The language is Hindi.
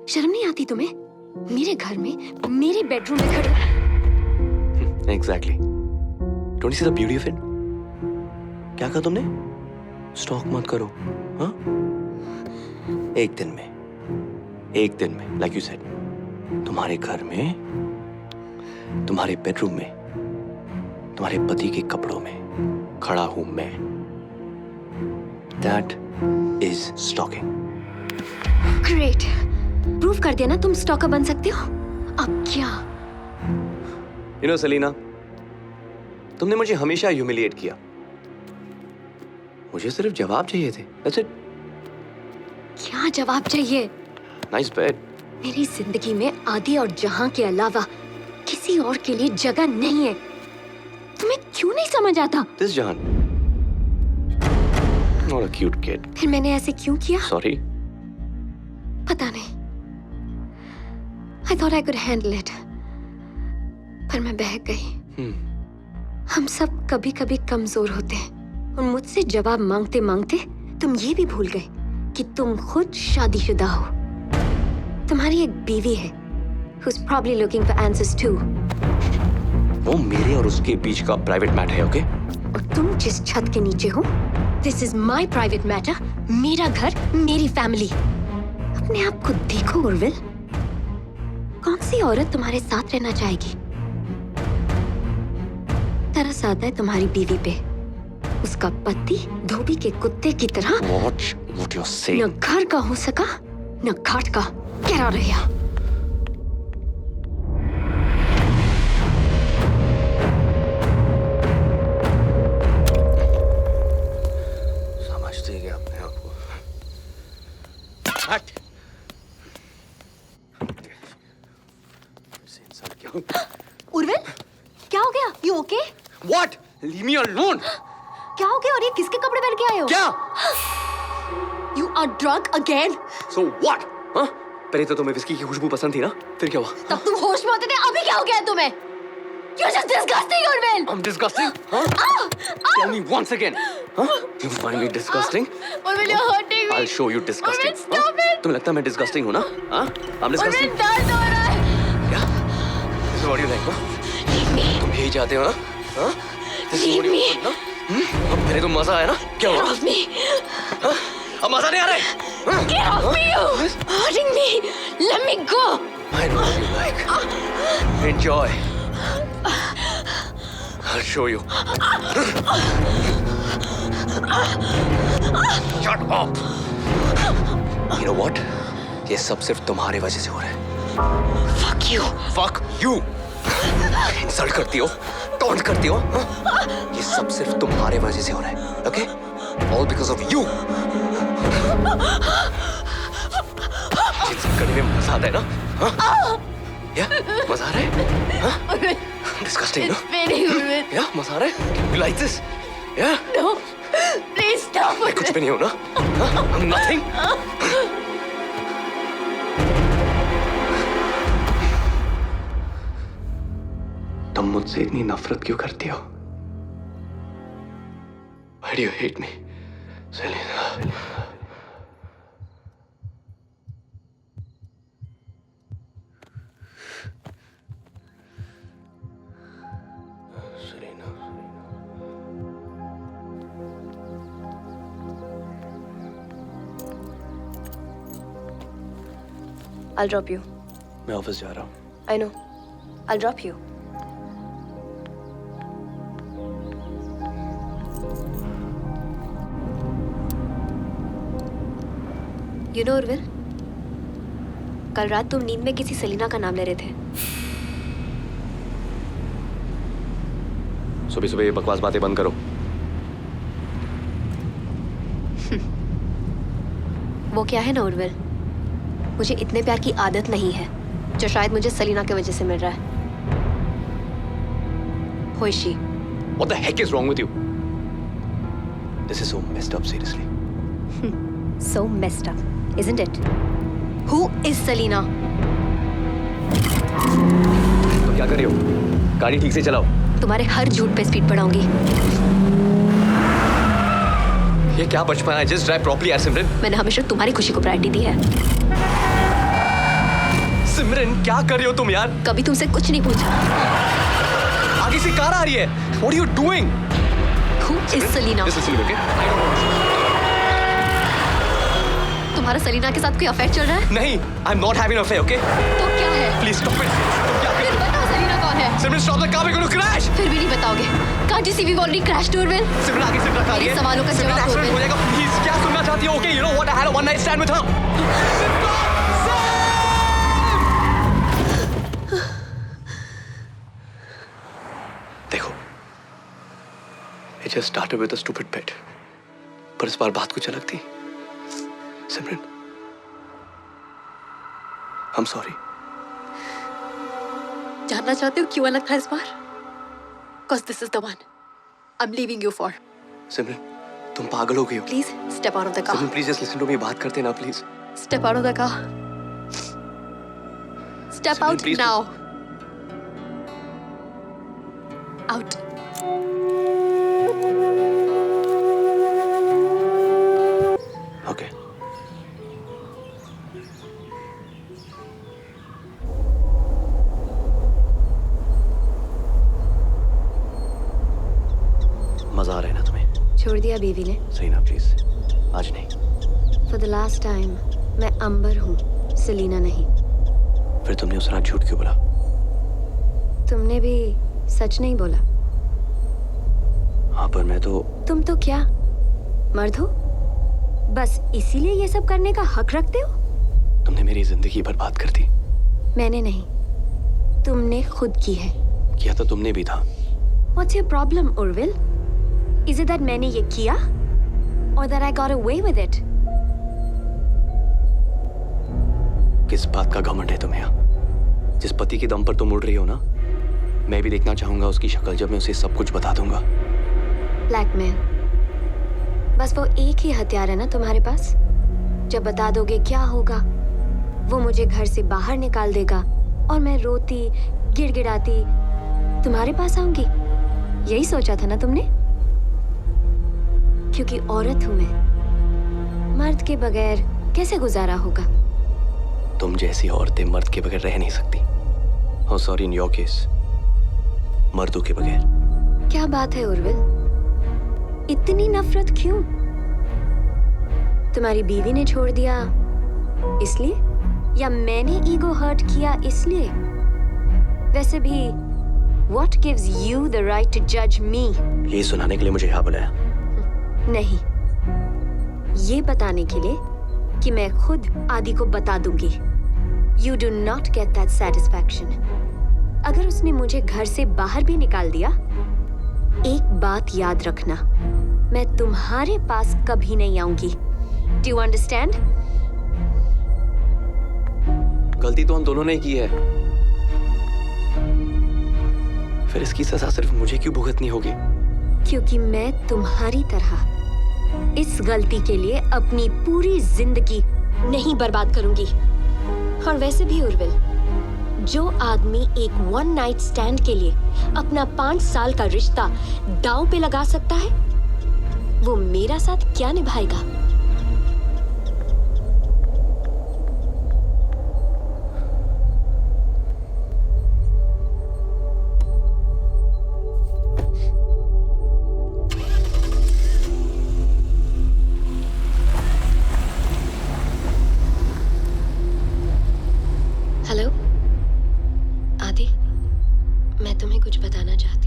शर्म नहीं आती तुम्हें? मेरे घर में, मेरे बेडरूम में खड़े। Exactly. Don't you see the beauty of it? क्या कहा तुमने? स्टॉक मत करो, हाँ? एक दिन में, like you said, तुम्हारे घर में, तुम्हारे बेडरूम में, तुम्हारे पति के कपड़ों में खड़ा हूं मैं। That is stalking. Great. Prove कर दिया ना तुम स्टॉकर बन सकते हो। अब क्या? You know, सेलिना, तुमने मुझे हमेशा ह्यूमिलिएट किया। मुझे सिर्फ जवाब चाहिए थे। That's it. क्या जवाब चाहिए? Nice bed. मेरी जिंदगी में आदि और जहां के अलावा किसी और के लिए जगह नहीं है। तुम्हें क्यों नहीं समझ आता? This Jahan. Not a cute kid. फिर मैंने ऐसे क्यों किया? Sorry. पता नहीं। I thought I could handle it. पर मैं बहक गई। हम सब कभी कभी कमजोर होते हैं और मुझसे जवाब मांगते मांगते तुम ये भी भूल गए कि तुम खुद शादीशुदा हो। तुम्हारी एक बीवी है who's probably looking for answers too. वो मेरे और उसके बीच का प्राइवेट मैटर है, ओके? और तुम जिस छत के नीचे हो, this is my private matter, मेरा घर, मेरी फैमिली। अपने आप को देखो उर्विल, कौन सी औरत तुम्हारे साथ रहना चाहेगी? तरस आता है तुम्हारी बीवी पे। उसका पति धोबी के कुत्ते की तरह What you're saying? न घर का हो सका न घाट का। Get out of here. समझते क्या अपने आप को? हट! इंसान क्या? उर्विल, क्या हो गया? You okay? What? Leave me alone! क्या हो गया? और ये किसके कपड़े पहन के आए हो? क्या? You are drunk again? So what? हाँ? पहले तो तुम्हें विस्की की खुशबू पसंद थी ना? फिर क्या हुआ? तब तुम होश में होते थे, अभी क्या हो गया तुम्हें? You're just disgusting, Urvil! I'm disgusting? Huh? Tell me once again. Huh? You find me disgusting? Urvil, you're hurting me. I'll show you disgusting. Urvil, stop it! तुम्हें लगता है मैं disgusting हूँ ना? हाँ? I'm disgusting. Urvil, दर्द हो रहा है। क्या? This is what you like, huh? Leave me. तुम यही चाहते हो ना? हाँ? This is Leave what you me. want, ना? अब पहले तो मजा आया ना? क्या Get हुआ? off me. हाँ? अब मजा नहीं आ रहा है? हाँ? Get off me, you! Hurting me. Let me go. I know what you like. Enjoy. I'll show you. Shut up. You know what? ये सब सिर्फ तुम्हारी वजह से हो रहा है. Fuck you. Fuck you. Insult करती हो, टॉन्ट करती हो, हाँ? ये सब सिर्फ तुम्हारे वजह से हो रहा है, okay? All because of you. ये सब करने में मजा आता है ना? हाँ? Yeah? मजा आ रहा है? हाँ? Disgusting, no? It's paining, Urvil. Yeah? मजा आ रहा है? You like this? Yeah? No. Please stop मैं it. कुछ भी नहीं हूँ ना? हाँ? I'm nothing. तुम मुझसे इतनी नफरत क्यों करती हो? Why do you hate me, Selena? Selena. I'll drop you. मैं ऑफिस जा रहा हूँ. I know. I'll drop you. You know, Urvil, कल रात तुम नींद में किसी सेलिना का नाम ले रहे थे। सुबह सुबह ये बकवास बातें बंद करो. वो क्या है ना उर्विल, मुझे इतने प्यार की आदत नहीं है जो शायद मुझे सलीना की वजह से मिल रहा है। Who is she? What the heck is wrong with you? This is so messed up, seriously. So messed up, isn't it? Who is Selena? तो क्या कर रही हो? गाड़ी ठीक से चलाओ. तुम्हारे हर झूठ पे स्पीड बढ़ाऊंगी। ये क्या बचपन है? Just drive properly, यार सिमरन. मैंने हमेशा तुम्हारी खुशी को प्रायोरिटी दी है। सिमरन क्या कर रही हो तुम यार? कभी तुमसे कुछ नहीं पूछा। आगे से कार आ रही है। What are you doing? Who is Selena? This is Selena, okay? I don't know. तुम्हारा सलीना के साथ कोई अफेयर चल रहा है? नहीं, I'm not having an affair, okay? तो क्या है? Please stop it. तुम क्या कर फिर रही हो? बताओ सलीना कौन है? सिमरन stop the car, we're going to crash. फिर भी नहीं बताओगे। Can't you see we've already crashed, Urville? सिमरन आगे से ट्रक आ रही है। मेरे सवालों का सिमरन जवाब दो, accident हो Urville। जाएगा, please क्या सुनना चाहती हो? Okay, you know what? I had a one night stand with her. देखो, it just started with a stupid bit. पर इस बार बात कुछ अलग थी। सिमरन, I'm sorry. जानना चाहते हो क्यों अलग था इस बार? Cause this is the one I'm leaving you for. सिमरन, तुम पागल हो गई हो। Please step out of the car. Simran, please just listen to me. बात करते ना, please. Step out of the car. Step Simran, out please now. Out. Okay. मजा आ रहा है ना तुम्हें? छोड़ दिया बीवी ने? सही ना, प्लीज आज नहीं। For the last time, मैं अंबर हूँ, सेलिना नहीं। फिर तुमने उस रात झूठ क्यों बोला? तुमने भी सच नहीं बोला। हाँ, पर मैं तो तुम तो क्या मर्द हो? बस इसीलिए ये सब करने का हक रखते हो? तुमने मेरी जिंदगी बर्बाद कर दी। मैंने नहीं, तुमने खुद की है। किया तो तुमने भी था। What's your problem, Urville? Is it that मैंने ये किया, or that I got away with it? किस बात का घमंड है तुम्हें? जिस पति के दम पर तुम उड़ रही हो ना, मैं भी देखना चाहूंगा उसकी शक्ल जब मैं उसे सब कुछ बता दूंगा। ब्लैकमेल, बस वो एक ही हथियार है ना तुम्हारे पास? जब बता दोगे क्या होगा? वो मुझे घर से बाहर निकाल देगा और मैं रोती गिड़गिड़ाती तुम्हारे पास आऊंगी। यही सोचा था ना तुमने? क्योंकि औरत हूं मैं, मर्द के बगैर कैसे गुजारा होगा? तुम जैसी औरतें मर्द के बगैर रह नहीं सकती। Oh, sorry, in your case, मर्दों के बगैर। क्या बात है उर्विल? इतनी नफरत क्यों? तुम्हारी बीवी ने छोड़ दिया इसलिए, या मैंने ईगो हर्ट किया इसलिए? वैसे भी What gives you the right to judge me? ये सुनाने के लिए मुझे यहाँ बुलाया? नहीं, ये बताने के लिए कि मैं खुद आदि को बता दूंगी। You do not get that satisfaction. अगर उसने मुझे घर से बाहर भी निकाल दिया, एक बात याद रखना, मैं तुम्हारे पास कभी नहीं आऊंगी। Do you understand? गलती तो हम दोनों ने की है। फिर इसकी सजा सिर्फ मुझे क्यों भुगतनी होगी? क्योंकि मैं तुम्हारी तरह इस गलती के लिए अपनी पूरी जिंदगी नहीं बर्बाद करूंगी। और वैसे भी उर्विल, जो आदमी एक वन नाइट स्टैंड के लिए अपना 5 साल का रिश्ता दांव पे लगा सकता है, वो मेरा साथ क्या निभाएगा? हेलो आदि, मैं तुम्हें कुछ बताना चाहती हूँ।